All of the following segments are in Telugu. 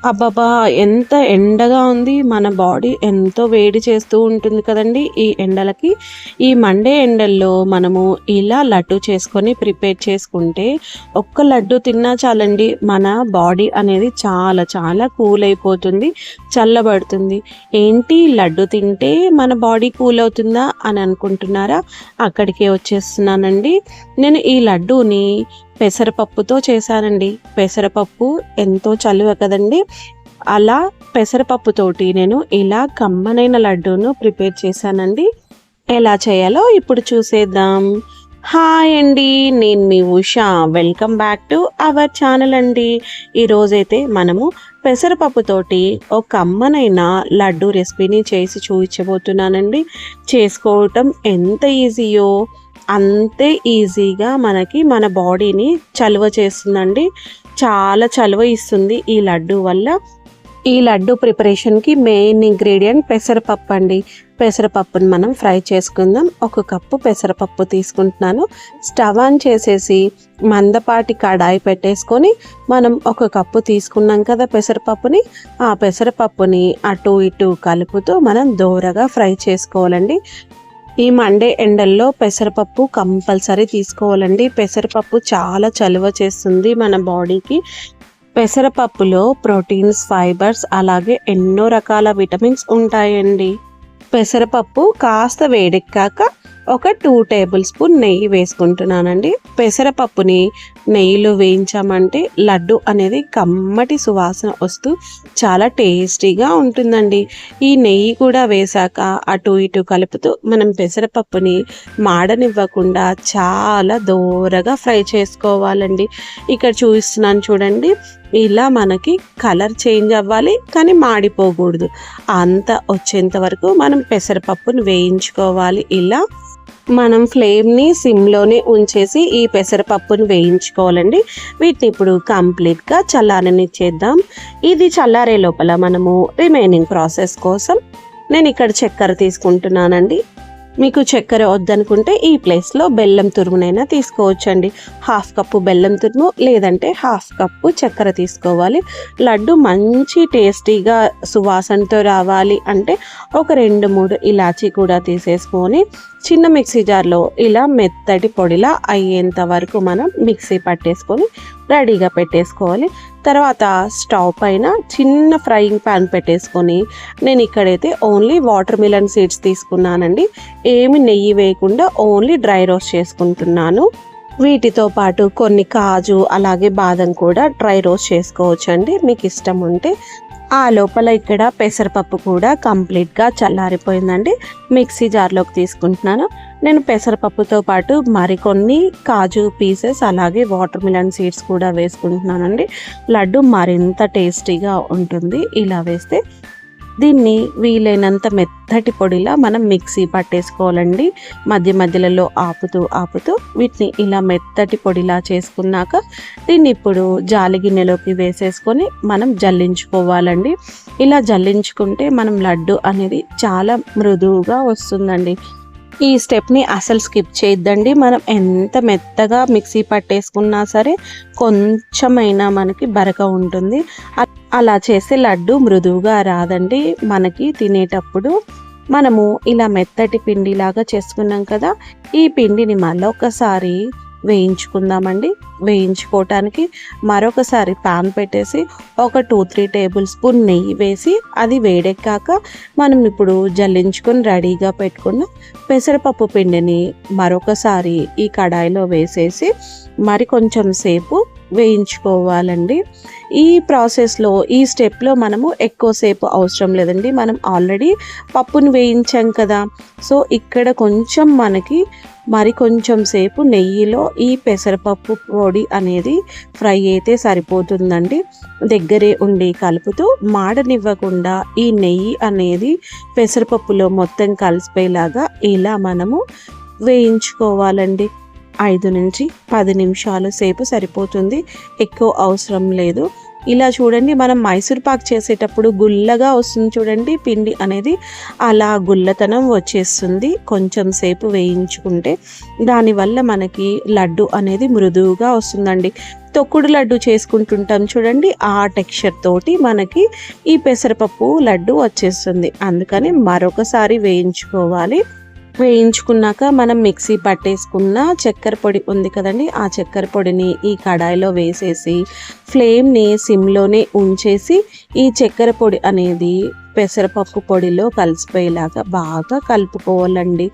అబ్బబ్బా! ఎంత ఎండగా ఉంది. మన బాడీ ఎంతో వేడి చేస్తూ ఉంటుంది కదండీ! ఈ ఎండలకి. ఈ మండే ఎండల్లో మనము ఇలా లడ్డు చేసుకొని ప్రిపేర్ చేసుకుంటే, ఒక్క లడ్డు తిన్నా చాలండి. మన బాడీ అనేది చాలా చాలా కూల్ అయిపోతుంది. చల్లబడుతుంది. ఏంటి లడ్డు తింటే మన బాడీ కూల్ అవుతుందా అని అనుకుంటున్నారా? అక్కడికే వచ్చేస్తున్నానండి. నేను ఈ లడ్డూని పెసరపప్పుతో చేశానండి. పెసరపప్పు ఎంతో చలువ కదండీ! అలా పెసరపప్పుతోటి నేను ఇలా కమ్మనైన లడ్డూను ప్రిపేర్ చేశానండి. ఎలా చేయాలో ఇప్పుడు చూసేద్దాం. హాయ్ అండి, నేను మీ Usha. Welcome back to our channel అండి. ఈరోజైతే మనము పెసరపప్పుతోటి ఒక కమ్మనైన లడ్డు రెసిపీని చేసి చూపించబోతున్నానండి. చేసుకోవటం ఎంత ఈజీయో అంతే ఈజీగా మనకి మన బాడీని చలువ చేస్తుందండి. చాలా చలువ ఇస్తుంది ఈ లడ్డు వల్ల. ఈ లడ్డు ప్రిపరేషన్కి మెయిన్ ఇంగ్రీడియంట్ పెసరపప్పు అండి. పెసరపప్పుని మనం ఫ్రై చేసుకుందాం. 1 కప్పు పెసరపప్పు తీసుకుంటున్నాను. స్టవ్ ఆన్ చేసేసి మందపాటి కడాయి పెట్టేసుకొని మనం 1 కప్పు తీసుకున్నాం కదా పెసరపప్పుని, ఆ పెసరపప్పుని అటు ఇటు కలుపుతూ మనం దోరగా ఫ్రై చేసుకోవాలండి. ఈ మండే ఎండల్లో పెసరపప్పు కంపల్సరీ తీసుకోవాలండి. పెసరపప్పు చాలా చలువ చేస్తుంది మన బాడీకి. పెసరపప్పులో ప్రోటీన్స్, ఫైబర్స్ అలాగే ఎన్నో రకాల విటమిన్స్ ఉంటాయండి. పెసరపప్పు కాస్త వేడెక్కాక ఒక 2 టేబుల్ స్పూన్ నెయ్యి వేసుకుంటున్నానండి. పెసరపప్పుని నెయ్యిలో వేయించామంటే లడ్డు అనేది కమ్మటి సువాసన వస్తూ చాలా టేస్టీగా ఉంటుందండి. ఈ నెయ్యి కూడా వేశాక అటు ఇటు కలుపుతూ మనం పెసరపప్పుని మాడనివ్వకుండా చాలా దోరగా ఫ్రై చేసుకోవాలండి. ఇక్కడ చూపిస్తున్నాను చూడండి. ఇలా మనకి కలర్ చేంజ్ అవ్వాలి, కానీ మాడిపోకూడదు. అంత వచ్చేంత వరకు మనం పెసరపప్పుని వేయించుకోవాలి. ఇలా మనం ఫ్లేమ్ని సిమ్లోనే ఉంచేసి ఈ పెసరపప్పును వేయించుకోవాలండి. వీటిని ఇప్పుడు కంప్లీట్గా చల్లారనిచ్చేద్దాం. ఇది చల్లారే లోపల మనము రిమైనింగ్ ప్రాసెస్ కోసం నేను ఇక్కడ చక్కెర తీసుకుంటున్నానండి. మీకు చక్కెర వద్దనుకుంటే ఈ ప్లేస్లో బెల్లం తురుమునైనా తీసుకోవచ్చండి. 1/2 కప్పు బెల్లం తురుము లేదంటే 1/2 కప్పు చక్కెర తీసుకోవాలి. లడ్డు మంచి టేస్టీగా సువాసనతో రావాలి అంటే ఒక 2-3 ఇలాచీ కూడా తీసేసుకొని చిన్న మిక్సీ జార్లో ఇలా మెత్తటి పొడిలా అయ్యేంత వరకు మనం మిక్సీ పట్టేసుకొని రెడీగా పెట్టేసుకోవాలి. తర్వాత స్టవ్ పైన చిన్న ఫ్రైయింగ్ ప్యాన్ పెట్టేసుకొని నేను ఇక్కడైతే ఓన్లీ వాటర్ మిలన్ సీడ్స్ తీసుకున్నానండి. ఏమి నెయ్యి వేయకుండా ఓన్లీ డ్రై రోస్ట్ చేసుకుంటున్నాను. వీటితో పాటు కొన్ని కాజు అలాగే బాదం కూడా డ్రై రోస్ట్ చేసుకోవచ్చండి మీకు ఇష్టం ఉంటే. ఆ లోపల ఇక్కడ పెసరపప్పు కూడా కంప్లీట్గా చల్లారిపోయిందండి. మిక్సీ జార్లోకి తీసుకుంటున్నాను. నేను పెసరపప్పుతో పాటు మరికొన్ని కాజు పీసెస్ అలాగే వాటర్ మిలన్ సీడ్స్ కూడా వేసుకుంటున్నానండి. లడ్డు మరింత టేస్టీగా ఉంటుంది ఇలా వేస్తే. దీన్ని వీలైనంత మెత్తటి పొడిలా మనం మిక్సీ పట్టేసుకోవాలండి. మధ్య మధ్యలో ఆపుతూ వీటిని ఇలా మెత్తటి పొడిలా చేసుకున్నాక దీన్ని ఇప్పుడు జాలి గిన్నెలోకి వేసేసుకొని మనం జల్లించుకోవాలండి. ఇలా జల్లించుకుంటే మనం లడ్డు అనేది చాలా మృదువుగా వస్తుందండి. ఈ స్టెప్ని అసలు స్కిప్ చేయొద్దండి. మనం ఎంత మెత్తగా మిక్సీ పట్టేసుకున్నా సరే కొంచెమైనా మనకి బరక ఉంటుంది. అలా చేస్తే లడ్డు మృదువుగా రాదండి. మనకి తినేటప్పుడు మనము ఇలా మెత్తటి పిండిలాగా చేసుకున్నాం కదా, ఈ పిండిని మళ్ళొకసారి వేయించుకుందామండి. వేయించుకోవటానికి మరొకసారి ప్యాన్ పెట్టేసి ఒక 2-3 టేబుల్ స్పూన్ నెయ్యి వేసి అది వేడెక్కాక మనం ఇప్పుడు జల్లించుకొని రెడీగా పెట్టుకున్న పెసరపప్పు పిండిని మరొకసారి ఈ కడాయిలో వేసేసి మరి కొంచెం సేపు వేయించుకోవాలండి. ఈ ప్రాసెస్లో ఈ స్టెప్లో మనము ఎక్కువసేపు అవసరం లేదండి. మనం ఆల్రెడీ పప్పును వేయించాం కదా, సో ఇక్కడ కొంచెం మనకి మరి కొంచెం సేపు నెయ్యిలో ఈ పెసరపప్పు పొడి అనేది ఫ్రై అయితే సరిపోతుందండి. దగ్గరే ఉండి కలుపుతూ మాడనివ్వకుండా ఈ నెయ్యి అనేది పెసరపప్పులో మొత్తం కలిసిపోయేలాగా ఇలా మనము వేయించుకోవాలండి. 5 నుంచి 10 నిమిషాల సేపు సరిపోతుంది, ఎక్కువ అవసరం లేదు. ఇలా చూడండి, మనం మైసూర్ పాక్ చేసేటప్పుడు గుల్లగా వస్తుంది చూడండి పిండి అనేది, అలా గుల్లతనం వచ్చేస్తుంది కొంచెం సేపు వేయించుకుంటే. దానివల్ల మనకి లడ్డు అనేది మృదువుగా వస్తుందండి. తొక్కుడు లడ్డు చేసుకుంటుంటాం చూడండి, ఆ టెక్స్చర్ తోటి మనకి ఈ పెసరపప్పు లడ్డు వచ్చేస్తుంది. అందుకని మరొకసారి వేయించుకోవాలి. వేయించుకున్నాక మనం మిక్సీ పట్టేసుకున్న చక్కెర పొడి ఉంది కదండి, ఆ చక్కెర పొడిని ఈ కడాయిలో వేసేసి ఫ్లేమ్ని సిమ్లోనే ఉంచేసి ఈ చక్కెర పొడి అనేది పెసరపప్పు పొడిలో కలిసిపోయేలాగా బాగా కలుపుకోవాలండి.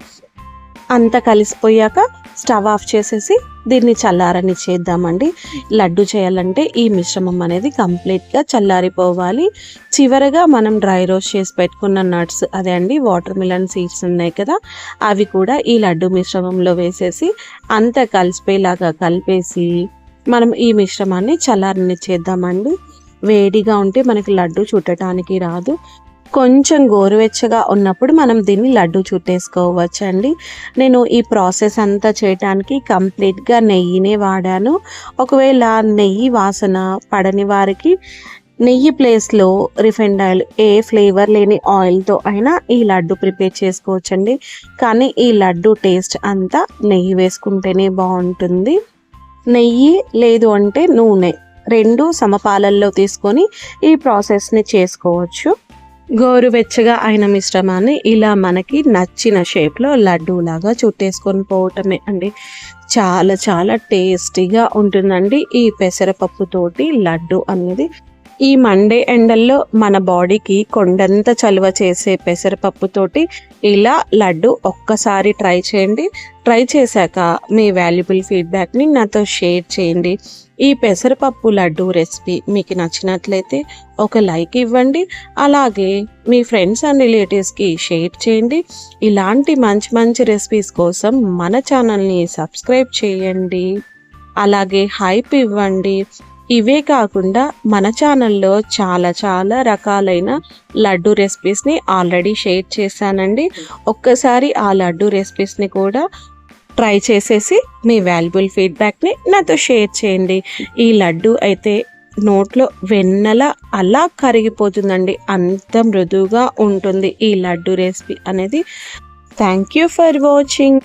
అంతా కలిసిపోయాక స్టవ్ ఆఫ్ చేసేసి దీన్ని చల్లారనిచ్చేద్దామండి. లడ్డు చేయాలంటే ఈ మిశ్రమం అనేది కంప్లీట్గా చల్లారిపోవాలి. చివరగా మనం డ్రై రోస్ట్ చేసి పెట్టుకున్న నట్స్, అదే అండి వాటర్ మిలన్ సీడ్స్ ఉన్నాయి కదా, అవి కూడా ఈ లడ్డు మిశ్రమంలో వేసేసి అంతా కలిసిపోయేలాగా కలిపేసి మనం ఈ మిశ్రమాన్ని చల్లారనిచ్చేద్దామండి. వేడిగా ఉంటే మనకి లడ్డు చుట్టడానికి రాదు. కొంచెం గోరువెచ్చగా ఉన్నప్పుడు మనం దీన్ని లడ్డు చుట్టేసుకోవచ్చండి. నేను ఈ ప్రాసెస్ అంతా చేయడానికి కంప్లీట్గా నెయ్యినే వాడాను. ఒకవేళ నెయ్యి వాసన పడని వారికి నెయ్యి ప్లేస్లో రిఫైండ్ ఆయిల్, ఏ ఫ్లేవర్ లేని ఆయిల్తో అయినా ఈ లడ్డు ప్రిపేర్ చేసుకోవచ్చండి. కానీ ఈ లడ్డు టేస్ట్ అంతా నెయ్యి వేసుకుంటేనే బాగుంటుంది. నెయ్యి లేదు అంటే నూనె, రెండు సమపాలల్లో తీసుకొని ఈ ప్రాసెస్ని చేసుకోవచ్చు. గోరువెచ్చగా అయిన మిశ్రమాన్ని ఇలా మనకి నచ్చిన షేప్లో లడ్డూలాగా చుట్టేసుకొని పోవటమే అండి. చాలా చాలా టేస్టీగా ఉంటుందండి ఈ పెసరపప్పుతోటి లడ్డు అనేది. ఈ మండే ఎండల్లో మన బాడీకి కొండంత చలువ చేసే పెసరపప్పుతోటి ఇలా లడ్డు ఒక్కసారి ట్రై చేయండి. ట్రై చేశాక మీ వాల్యుబుల్ ఫీడ్బ్యాక్ని నాతో షేర్ చేయండి. ఈ పెసరపప్పు లడ్డు రెసిపీ మీకు నచ్చినట్లయితే ఒక లైక్ ఇవ్వండి. అలాగే మీ ఫ్రెండ్స్ అండ్ రిలేటివ్స్కి షేర్ చేయండి. ఇలాంటి మంచి మంచి రెసిపీస్ కోసం మన ఛానల్ని సబ్స్క్రైబ్ చేయండి. అలాగే హైప్ ఇవ్వండి. ఇవే కాకుండా మన ఛానల్లో చాలా చాలా రకాలైన లడ్డు రెసిపీస్ని ఆల్రెడీ షేర్ చేశానండి. ఒక్కసారి ఆ లడ్డు రెసిపీస్ని కూడా ట్రై చేసేసి మీ వాల్యుబుల్ ఫీడ్బ్యాక్ని నాతో షేర్ చేయండి. ఈ లడ్డు అయితే నోట్లో వెన్నెల అలా కరిగిపోతుందండి, అంత మృదువుగా ఉంటుంది ఈ లడ్డు రెసిపీ అనేది. Thank you for watching.